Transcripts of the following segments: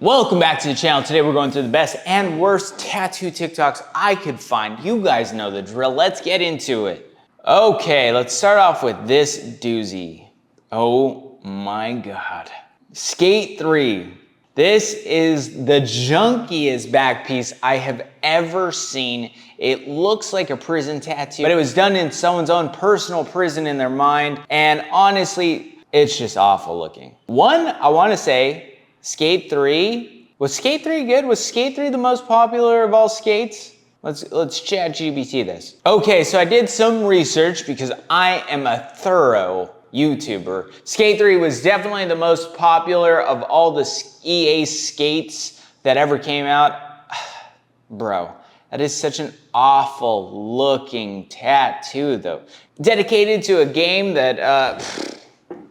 Welcome back to the channel. Today we're going through the best and worst tattoo TikToks I could find. You guys know the drill. Let's get into it. Okay, let's start off with this doozy. Oh my God. Skate 3. This is the junkiest back piece I have ever seen. It looks like a prison tattoo, but it was done in someone's own personal prison in their mind. And honestly, it's just awful looking. One, I want to say, Skate 3. Was Skate 3 good? Was Skate 3 the most popular of all skates? Let's chat GBT this. Okay, so I did some research because I am a thorough YouTuber. Skate 3 was definitely the most popular of all the EA skates that ever came out. Bro, that is such an awful looking tattoo though. Dedicated to a game that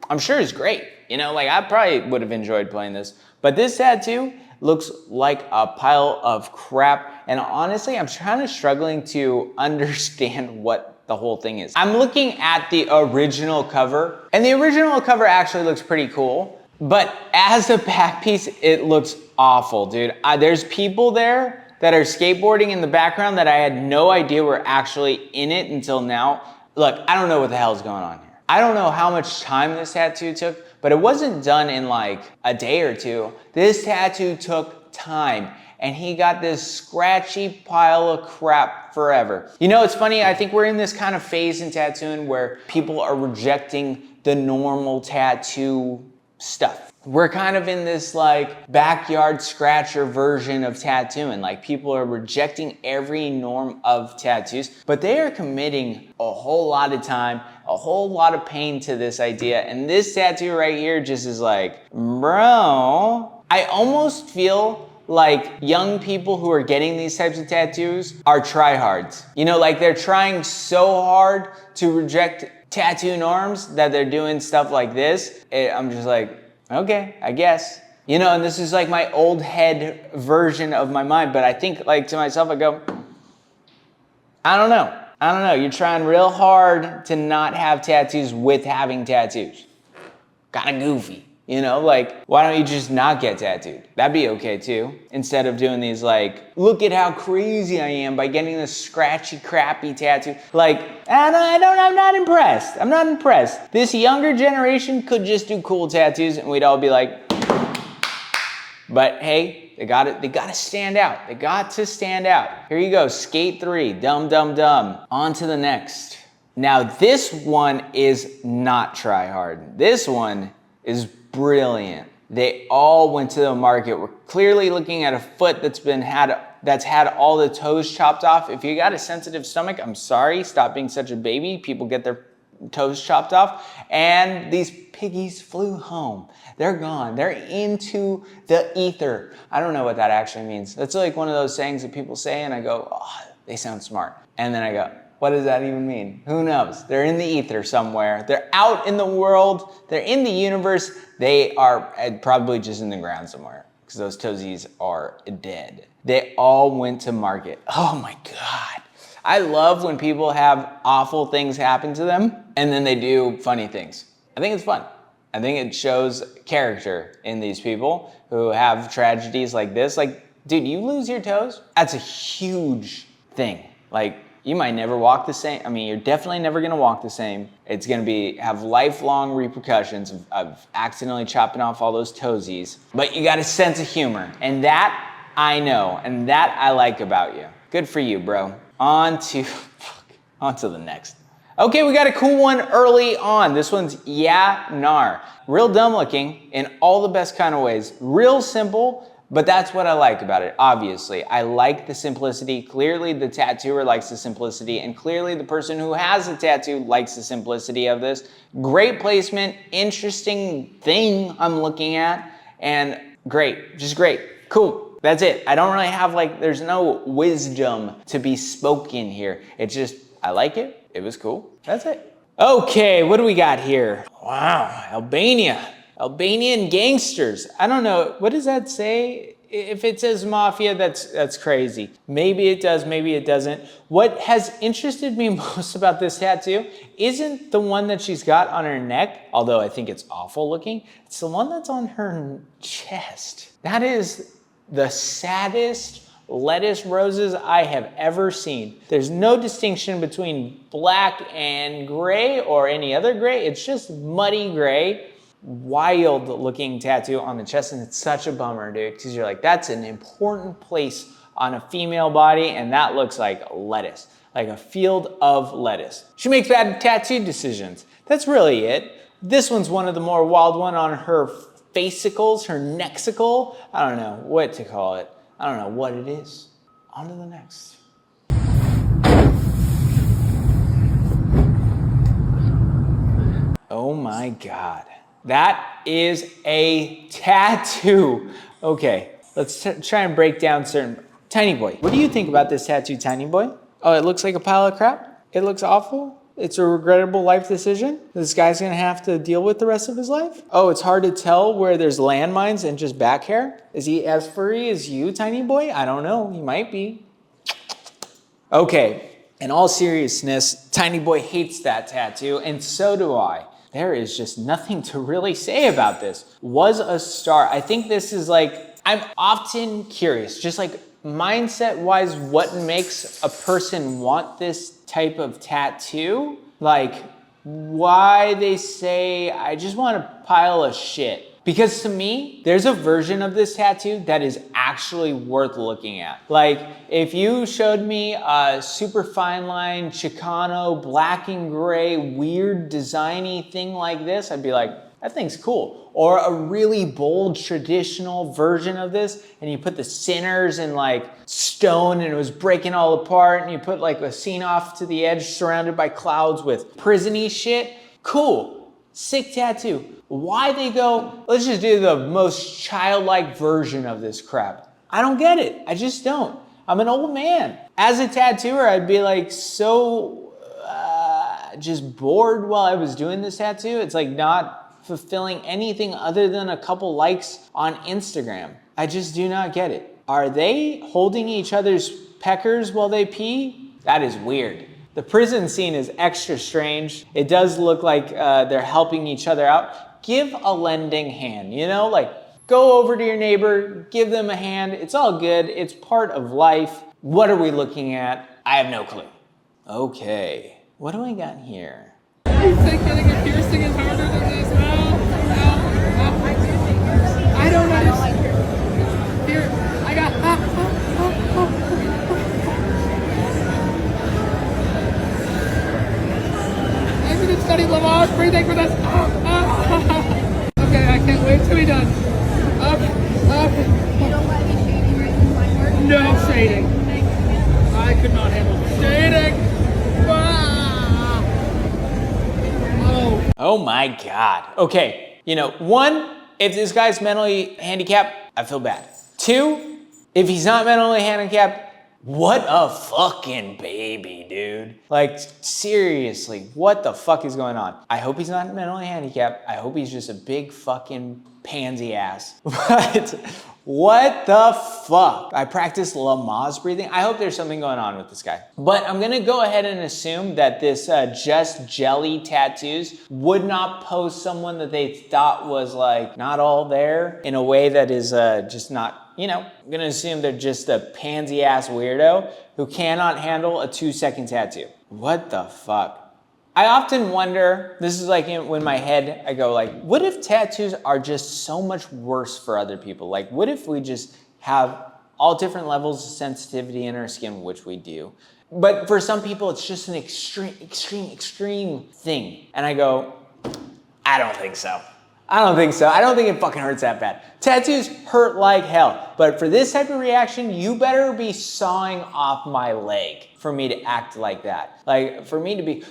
I'm sure is great. You know, like I probably would have enjoyed playing this, but this tattoo looks like a pile of crap. And honestly, I'm struggling to understand what the whole thing is. I'm looking at the original cover, and the original cover actually looks pretty cool, but as a back piece, it looks awful, dude. There's people there that are skateboarding in the background that I had no idea were actually in it until now. Look, I don't know what the hell is going on here. I don't know how much time this tattoo took, but it wasn't done in like a day or two. This tattoo took time, and he got this scratchy pile of crap forever. You know, it's funny, I think we're in this kind of phase in tattooing where people are rejecting the normal tattoo stuff. We're kind of in this like backyard scratcher version of tattooing. Like people are rejecting every norm of tattoos, but they are committing a whole lot of time, a whole lot of pain to this idea. And this tattoo right here just is like, bro, I almost feel like young people who are getting these types of tattoos are tryhards. You know, like they're trying so hard to reject tattoo norms that they're doing stuff like this. I'm just like, okay, I guess. You know, and this is like my old head version of my mind, but I think like to myself, I go, I don't know. You're trying real hard to not have tattoos with having tattoos. Kind of goofy, you know? Like, why don't you just not get tattooed? That'd be okay too. Instead of doing these like, look at how crazy I am by getting this scratchy, crappy tattoo. Like, I'm not impressed. I'm not impressed. This younger generation could just do cool tattoos and we'd all be like, but hey, they gotta stand out. They got to stand out. Here you go, Skate 3, dumb, dumb, dumb. On to the next. Now this one is not try hard. This one is brilliant. They all went to the market. We're clearly looking at a foot that's had all the toes chopped off. If you got a sensitive stomach, I'm sorry, stop being such a baby. People get their toes chopped off, and these piggies flew home. They're gone. They're into the ether. I don't know what that actually means. That's like one of those sayings that people say, and I go, oh, they sound smart. And then I go, what does that even mean? Who knows? They're in the ether somewhere. They're out in the world. They're in the universe. They are probably just in the ground somewhere because those toesies are dead. They all went to market. Oh my God. I love when people have awful things happen to them and then they do funny things. I think it's fun. I think it shows character in these people who have tragedies like this. Like, dude, you lose your toes? That's a huge thing. Like, you might never walk the same. I mean, you're definitely never gonna walk the same. It's gonna have lifelong repercussions of accidentally chopping off all those toesies. But you got a sense of humor, and that I know, and that I like about you. Good for you, bro. On to the next. Okay, we got a cool one early on. This one's Yeah Nar. Real dumb looking in all the best kind of ways. Real simple, but that's what I like about it, obviously. I like the simplicity. Clearly the tattooer likes the simplicity, and clearly the person who has the tattoo likes the simplicity of this. Great placement, interesting thing I'm looking at, and great, just great, cool. That's it. I don't really have there's no wisdom to be spoken here. It's just, I like it. It was cool. That's it. Okay, what do we got here? Wow, Albania. Albanian gangsters. I don't know, what does that say? If it says mafia, that's crazy. Maybe it does, maybe it doesn't. What has interested me most about this tattoo isn't the one that she's got on her neck, although I think it's awful looking. It's the one that's on her chest. That is the saddest lettuce roses I have ever seen. There's no distinction between black and gray or any other gray. It's just muddy gray. Wild looking tattoo on the chest, and it's such a bummer, dude, because you're like, that's an important place on a female body, and that looks like lettuce, like a field of lettuce. She makes bad tattoo decisions. That's really it. This one's one of the more wild one on her facicles, her nexicle. I don't know what to call it. I don't know what it is. On to the next. Oh my God. That is a tattoo. Okay, let's try and break down certain. Tiny boy, what do you think about this tattoo, Tiny boy? Oh, it looks like a pile of crap? It looks awful? It's a regrettable life decision this guy's gonna have to deal with the rest of his life? Oh, it's hard to tell where there's landmines and just back hair? Is he as furry as you, Tiny boy? I don't know, he might be. Okay, in all seriousness, Tiny boy hates that tattoo, and so do I. There is just nothing to really say about this. Was a star. I think this is like, I'm often curious, just like mindset-wise, what makes a person want this type of tattoo? Like, why they say, I just want a pile of shit. Because to me, there's a version of this tattoo that is actually worth looking at. Like, if you showed me a super fine line, Chicano, black and gray, weird designy thing like this, I'd be like, that thing's cool. Or a really bold traditional version of this, and you put the sinners in like stone and it was breaking all apart, and you put like a scene off to the edge surrounded by clouds with prison-y shit, cool, sick tattoo. Why they go, let's just do the most childlike version of this crap? I don't get it. I just don't. I'm an old man. As a tattooer, I'd be like so just bored while I was doing this tattoo. It's like not fulfilling anything other than a couple likes on Instagram. I just do not get it. Are they holding each other's peckers while they pee? That is weird. The prison scene is extra strange. It does look like they're helping each other out. Give a lending hand, you know? Like, go over to your neighbor, give them a hand. It's all good. It's part of life. What are we looking at? I have no clue. Okay, what do I got here? You think getting a piercing is harder than this? No. I don't understand. Here, I got. I didn't study Lamaze breathing for this. Okay, I can't wait till we're done. Up. You don't let me shading right into my work? No shading. I could not handle shading. Ah. Oh my God. Okay, you know, one, if this guy's mentally handicapped, I feel bad. Two, if he's not mentally handicapped, what a fucking baby, dude. Like, seriously, what the fuck is going on? I hope he's not mentally handicapped. I hope he's just a big fucking pansy ass. But what the fuck? I practice Lamaze breathing. I hope there's something going on with this guy. But I'm gonna go ahead and assume that this Just Jelly tattoos would not pose someone that they thought was like not all there in a way that is just not, you know, I'm gonna assume they're just a pansy ass weirdo who cannot handle a 2-second tattoo. What the fuck? I often wonder, this is like in my head, I go like, what if tattoos are just so much worse for other people? Like, what if we just have all different levels of sensitivity in our skin, which we do. But for some people, it's just an extreme thing. And I go, I don't think so. I don't think so. I don't think it fucking hurts that bad. Tattoos hurt like hell. But for this type of reaction, you better be sawing off my leg for me to act like that. Like, for me to be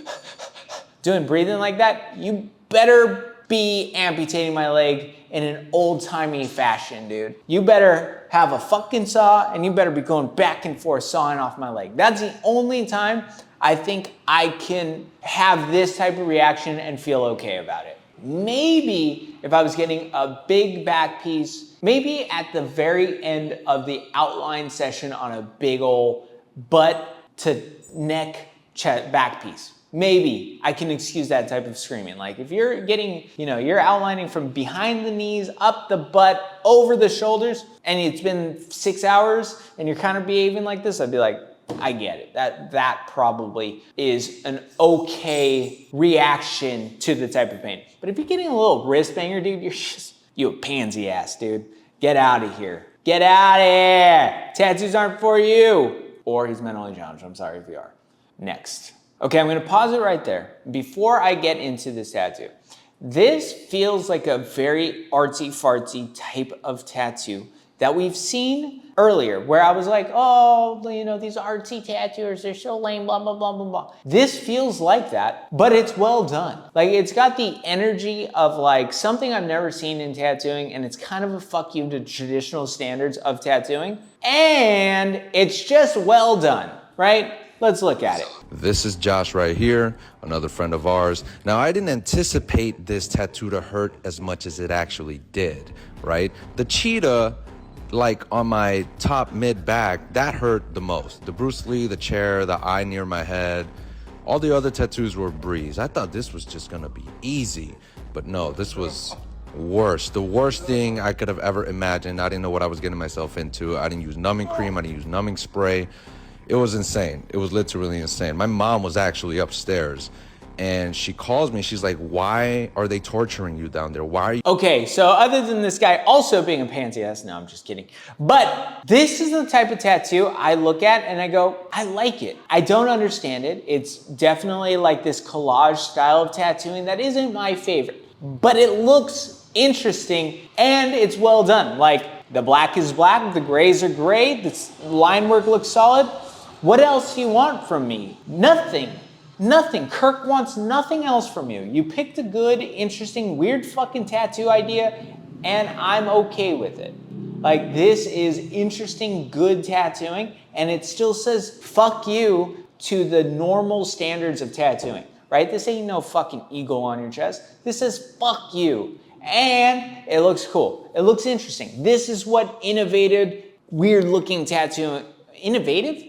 doing breathing like that, you better be amputating my leg in an old-timey fashion, dude. You better have a fucking saw and you better be going back and forth sawing off my leg. That's the only time I think I can have this type of reaction and feel okay about it. Maybe if I was getting a big back piece maybe at the very end of the outline session on a big ol' butt to neck back piece. Maybe I can excuse that type of screaming. Like if you're getting, you're outlining from behind the knees, up the butt, over the shoulders, and it's been 6 hours and you're kind of behaving like this, I'd be like, I get it. That probably is an okay reaction to the type of pain. But if you're getting a little wrist banger, dude, you a pansy ass, dude. Get out of here. Get out of here. Tattoos aren't for you. Or he's mentally challenged. I'm sorry if you are. Next. Okay, I'm gonna pause it right there. Before I get into this tattoo, this feels like a very artsy-fartsy type of tattoo that we've seen earlier, where I was like, oh, these artsy tattooers, they're so lame, blah, blah, blah, blah, blah. This feels like that, but it's well done. Like, it's got the energy of like something I've never seen in tattooing, and it's kind of a fuck you to traditional standards of tattooing, and it's just well done, right? Let's look at it. This is Josh right here, another friend of ours. Now, I didn't anticipate this tattoo to hurt as much as it actually did, right? The cheetah, like on my top mid back, that hurt the most. The Bruce Lee, the chair, the eye near my head, all the other tattoos were a breeze. I thought this was just gonna be easy, but no, this was worse. The worst thing I could have ever imagined. I didn't know what I was getting myself into. I didn't use numbing cream, I didn't use numbing spray. It was insane. It was literally insane. My mom was actually upstairs and she calls me. She's like, why are they torturing you down there? Why are you? Okay, so other than this guy also being a pansy ass, no, I'm just kidding. But this is the type of tattoo I look at and I go, I like it. I don't understand it. It's definitely like this collage style of tattooing that isn't my favorite, but it looks interesting and it's well done. Like the black is black, the grays are gray, the line work looks solid. What else do you want from me? Nothing. Nothing. Kirk wants nothing else from you. You picked a good, interesting, weird fucking tattoo idea, and I'm okay with it. Like, this is interesting, good tattooing, and it still says fuck you to the normal standards of tattooing, right? This ain't no fucking eagle on your chest. This says fuck you. And it looks cool. It looks interesting. This is what innovative, weird looking tattooing, innovative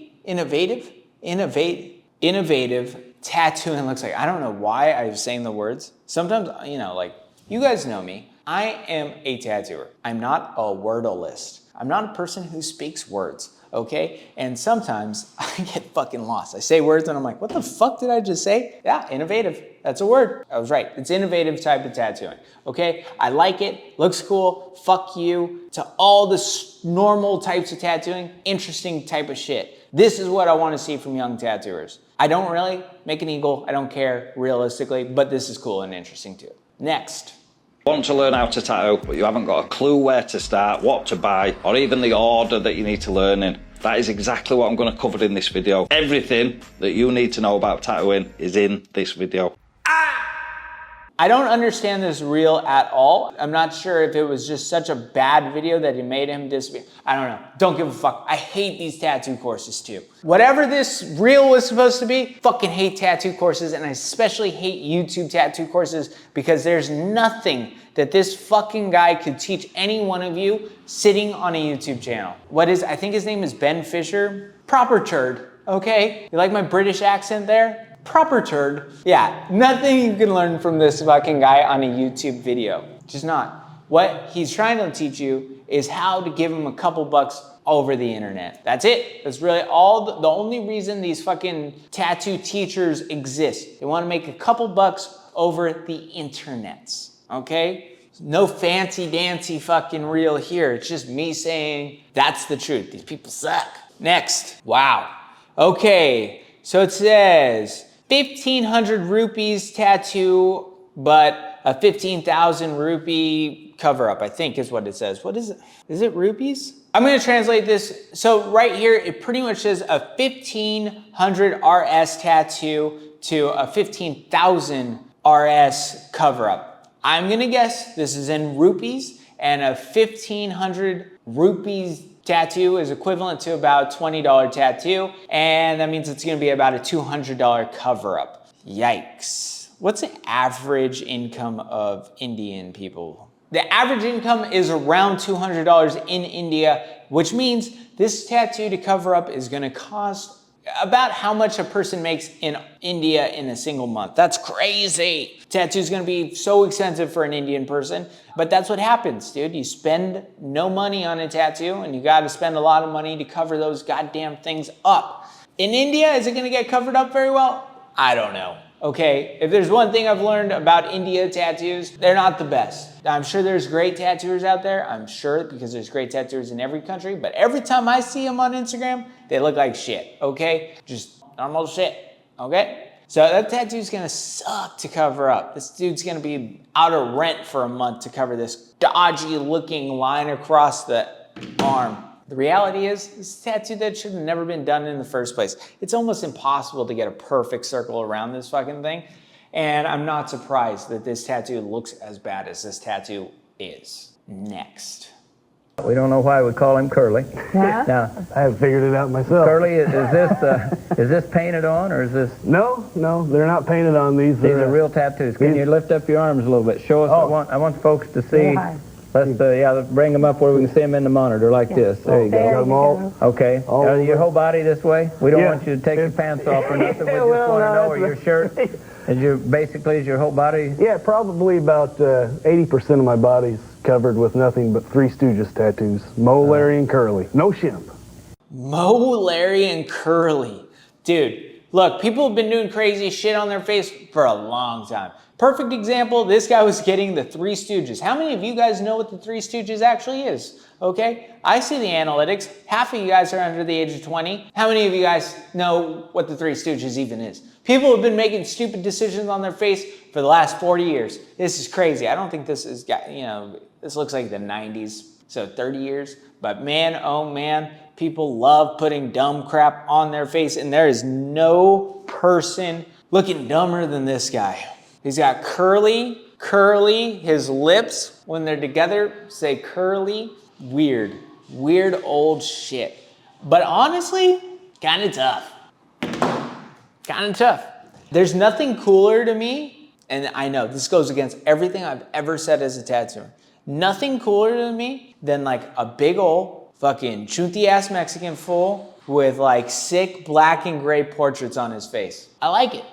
tattooing looks like. I don't know why I'm saying the words. Sometimes, like, you guys know me. I am a tattooer. I'm not a wordalist. I'm not a person who speaks words, okay? And sometimes I get fucking lost. I say words and I'm like, what the fuck did I just say? Yeah, innovative. That's a word. I was right. It's innovative type of tattooing, okay? I like it. Looks cool. Fuck you to all the normal types of tattooing. Interesting type of shit. This is what I want to see from young tattooers. I don't really make an eagle. I don't care realistically, but this is cool and interesting too. Next. Want to learn how to tattoo, but you haven't got a clue where to start, what to buy, or even the order that you need to learn in. That is exactly what I'm going to cover in this video. Everything that you need to know about tattooing is in this video. I don't understand this reel at all. I'm not sure if it was just such a bad video that it made him disappear. I don't know. Don't give a fuck. I hate these tattoo courses too. Whatever this reel was supposed to be, fucking hate tattoo courses, and I especially hate YouTube tattoo courses because there's nothing that this fucking guy could teach any one of you sitting on a YouTube channel. I think his name is Ben Fisher. Proper turd, okay? You like my British accent there? Proper turd. Yeah, nothing you can learn from this fucking guy on a YouTube video. Just not. What he's trying to teach you is how to give him a couple bucks over the internet. That's it. That's really all. The only reason these fucking tattoo teachers exist. They want to make a couple bucks over the internets, okay? No fancy dancy fucking reel here. It's just me saying that's the truth. These people suck. Next. Wow. Okay, so it says 1,500 rupees tattoo, but a 15,000 rupee cover up, I think is what it says. What is it? Is it rupees? I'm gonna translate this. So right here, it pretty much says a 1,500 RS tattoo to a 15,000 RS cover up. I'm gonna guess this is in rupees, and a 1,500 rupees tattoo is equivalent to about $20 tattoo, and that means it's gonna be about a $200 cover-up. Yikes. What's the average income of Indian people? The average income is around $200 in India, which means this tattoo to cover up is gonna cost about how much a person makes in India in a single month. That's crazy. Tattoo's gonna be so expensive for an Indian person, but that's what happens, dude. You spend no money on a tattoo and you gotta spend a lot of money to cover those goddamn things up. In India, is it gonna get covered up very well? I don't know. Okay, if there's one thing I've learned about India tattoos, they're not the best. I'm sure there's great tattooers out there. I'm sure, because there's great tattooers in every country, but every time I see them on Instagram, they look like shit, okay? Just normal shit, okay? So that tattoo's gonna suck to cover up. This dude's gonna be out of rent for a month to cover this dodgy looking line across the arm. The reality is, this tattoo that should have never been done in the first place. It's almost impossible to get a perfect circle around this fucking thing. And I'm not surprised that this tattoo looks as bad as this tattoo is. Next. We don't know why we call him Curly. Yeah? Now, I have figured it out myself. Curly, is this painted on, or is this? No, they're not painted on. These are real tattoos. Can you lift up your arms a little bit? Show us. Oh. I want folks to see. Yeah. Let's bring them up where we can see them in the monitor like this. There you go. Got them all. Okay. All Your whole body this way? We don't Yeah. want you to take your pants off or nothing. We just Well, want to no, know, or that's your shirt, is your whole body? Yeah, probably about 80% of my body's covered with nothing but Three Stooges tattoos. Moe, Larry, and Curly. No shimp. Moe, Larry, and Curly. Dude, look, people have been doing crazy shit on their face for a long time. Perfect example, this guy was getting the Three Stooges. How many of you guys know what the Three Stooges actually is? Okay, I see the analytics. Half of you guys are under the age of 20. How many of you guys know what the Three Stooges even is? People have been making stupid decisions on their face for the last 40 years. This is crazy. I don't think this is, this looks like the 90s, so 30 years. But man, oh man, people love putting dumb crap on their face, and there is no person looking dumber than this guy. He's got curly, his lips, when they're together, say curly. Weird old shit. But honestly, kind of tough. There's nothing cooler to me, and I know this goes against everything I've ever said as a tattooer. Nothing cooler to me than like a big ol' fucking chunty ass Mexican fool with like sick black and gray portraits on his face. I like it.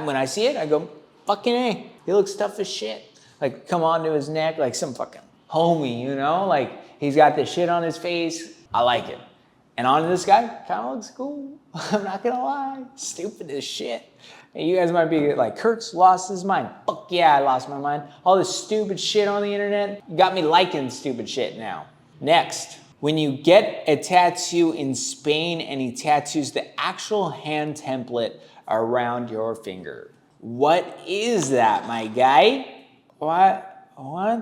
When I see it, I go, fucking A, he looks tough as shit. Like come onto his neck like some fucking homie, you know? Like he's got this shit on his face. I like it. And on this guy, kind of looks cool. I'm not gonna lie, stupid as shit. And you guys might be like, Kurt's lost his mind. Fuck yeah, I lost my mind. All this stupid shit on the internet got me liking stupid shit now. Next, when you get a tattoo in Spain and he tattoos the actual hand template around your finger. What is that, my guy? What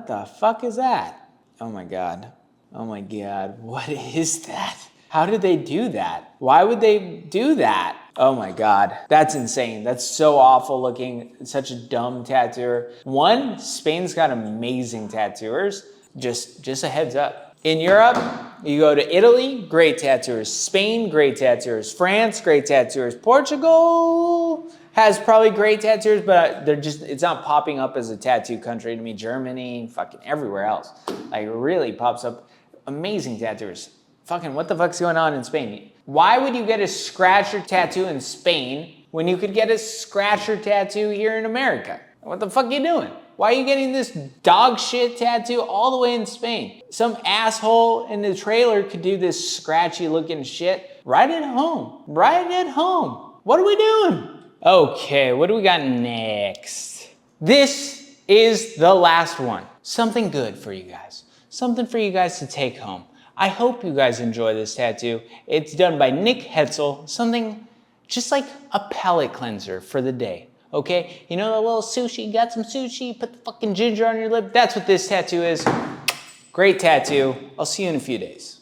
the fuck is that? Oh my God, what is that? How did they do that? Why would they do that? Oh my God, that's insane. That's so awful looking, such a dumb tattooer. One, Spain's got amazing tattooers, just a heads up. In Europe, you go to Italy, great tattooers. Spain, great tattooers. France, great tattooers. Portugal has probably great tattooers, but it's not popping up as a tattoo country to me. Germany, fucking everywhere else. Like it really pops up. Amazing tattooers. Fucking what the fuck's going on in Spain? Why would you get a scratcher tattoo in Spain when you could get a scratcher tattoo here in America? What the fuck are you doing? Why are you getting this dog shit tattoo all the way in Spain? Some asshole in the trailer could do this scratchy looking shit right at home. What are we doing? Okay, what do we got next? This is the last one. Something good for you guys. Something for you guys to take home. I hope you guys enjoy this tattoo. It's done by Nick Hetzel, something just like a palate cleanser for the day, okay? You know that little sushi, got some sushi, put the fucking ginger on your lip? That's what this tattoo is. Great tattoo. I'll see you in a few days.